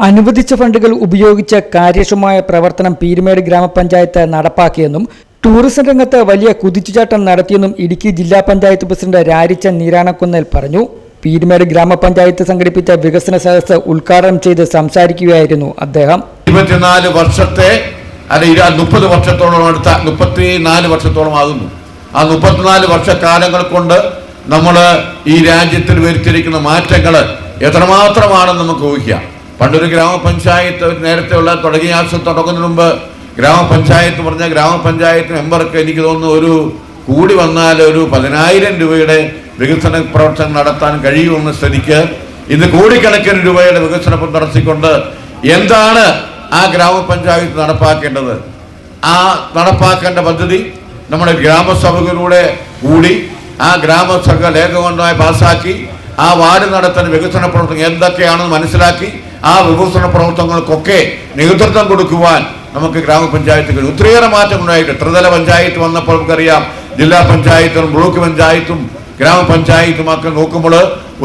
അനുവദിച്ച ഫണ്ടുകൾ ഉപയോഗിച്ച് കാര്യക്ഷമമായ പ്രവർത്തനം പീരുമേട് ഗ്രാമപഞ്ചായത്ത് നടപ്പാക്കിയെന്നും ടൂറിസം രംഗത്ത് വലിയ കുതിച്ചുചാട്ടം നടത്തിയെന്നും ഇടുക്കി ജില്ലാ പഞ്ചായത്ത് പ്രസിഡന്റ് രാരിച്ചൻ നീരാണക്കുന്നേൽ പറഞ്ഞു. പീരുമേട് ഗ്രാമപഞ്ചായത്ത് സംഘടിപ്പിച്ച വികസന സദസ്സ് ഉദ്ഘാടനം ചെയ്ത് സംസാരിക്കുകയായിരുന്നു അദ്ദേഹം. 24 വർഷത്തെ 30 വർഷത്തോളം അടുത്ത 34 വർഷത്തോളം ആകുന്നു. ആ 34 വർഷക്കാലങ്ങൾ കൊണ്ട് നമ്മൾ ഈ രാജ്യത്തിൽ വരുത്തിയിരിക്കുന്ന മാറ്റങ്ങൾ എത്രമാത്രമാണെന്ന് നമുക്ക് ഊഹിക്കാം. പണ്ടൊരു ഗ്രാമപഞ്ചായത്ത് നേരത്തെയുള്ള തുടങ്ങിയ ആവശ്യം തുടങ്ങുന്നതിന് മുമ്പ് ഗ്രാമപഞ്ചായത്ത് പറഞ്ഞ ഗ്രാമപഞ്ചായത്ത് മെമ്പർക്ക് എനിക്ക് തോന്നുന്നു ഒരു കൂടി വന്നാൽ ഒരു 10,000 രൂപയുടെ വികസന പ്രവർത്തനം നടത്താൻ കഴിയുമെന്ന സ്ഥിതിക്ക് ഇന്ന് കോടിക്കണക്കിന് രൂപയുടെ വികസനം നടത്തിക്കൊണ്ട് എന്താണ് ആ ഗ്രാമപഞ്ചായത്ത് നടപ്പാക്കേണ്ടത്? ആ നടപ്പാക്കേണ്ട പദ്ധതി നമ്മുടെ ഗ്രാമസഭകളിലൂടെ കൂടി ആ ഗ്രാമസഭ ലേഖകമായി പാസ്സാക്കി ആ വാർഡ് നടത്തുന്ന വികസന പ്രവർത്തനം എന്തൊക്കെയാണെന്ന് മനസ്സിലാക്കി ആ വികസന പ്രവർത്തനങ്ങൾക്കൊക്കെ നേതൃത്വം കൊടുക്കുവാൻ നമുക്ക് ഗ്രാമപഞ്ചായത്തുകൾ ഒത്തിരിയേറെ മാറ്റം ഉണ്ടായിട്ട് ത്രിതല പഞ്ചായത്ത് വന്നപ്പോൾ നമുക്കറിയാം. ജില്ലാ പഞ്ചായത്തും ബ്ലോക്ക് പഞ്ചായത്തും ഗ്രാമപഞ്ചായത്തും ഒക്കെ നോക്കുമ്പോൾ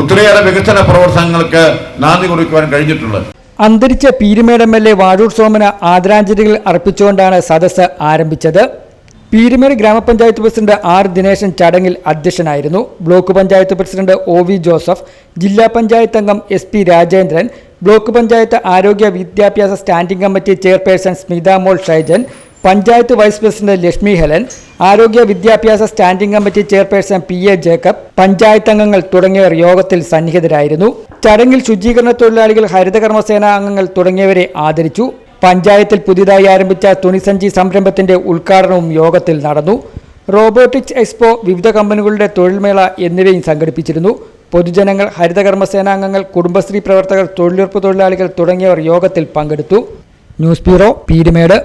ഒത്തിരിയേറെ വികസന പ്രവർത്തനങ്ങൾക്ക് നാന്ദി കുറിക്കുവാൻ കഴിഞ്ഞിട്ടുള്ളത്. അന്തരിച്ച പീരുമേട് MLA വാഴൂർ സോമന ആദരാഞ്ജലികൾ അർപ്പിച്ചുകൊണ്ടാണ് സദസ്സ് ആരംഭിച്ചത്. പീരുമേട് ഗ്രാമപഞ്ചായത്ത് പ്രസിഡന്റ് R. ദിനേശൻ ചടങ്ങിൽ അധ്യക്ഷനായിരുന്നു. Block panchayat president OV Joseph, ജില്ലാ പഞ്ചായത്ത് അംഗം SP രാജേന്ദ്രൻ, ബ്ലോക്ക് പഞ്ചായത്ത് ആരോഗ്യ വിദ്യാഭ്യാസ standing committee chairperson Smitha Mol Shaijan, panchayat vice president Lakshmi Helen, ആരോഗ്യ വിദ്യാഭ്യാസ standing committee chairperson PA Jacob, panchayat അംഗങ്ങൾ തുടങ്ങിയവർ യോഗത്തിൽ സന്നിഹിതരായിരുന്നു. ചടങ്ങിൽ ശുചീകരണ തൊഴിലാളികൾ, ഹരിതകർമ്മസേന അംഗങ്ങൾ തുടങ്ങിയവരെ ആദരിച്ചു. പഞ്ചായത്തിൽ പുതിയതായി ആരംഭിച്ച തുണിസഞ്ചി സംരംഭത്തിന്റെ ഉദ്ഘാടനവും യോഗത്തിൽ നടന്നു. റോബോട്ടിക്സ് എക്സ്പോ, വിവിധ കമ്പനികളുടെ തൊഴിൽമേള എന്നിവയും സംഘടിപ്പിച്ചിരുന്നു. പൊതുജനങ്ങൾ, ഹരിതകർമ്മസേനാംഗങ്ങൾ, കുടുംബശ്രീ പ്രവർത്തകർ, തൊഴിലുറപ്പ് തൊഴിലാളികൾ തുടങ്ങിയവർ യോഗത്തിൽ പങ്കെടുത്തു. News bureau, Peermade.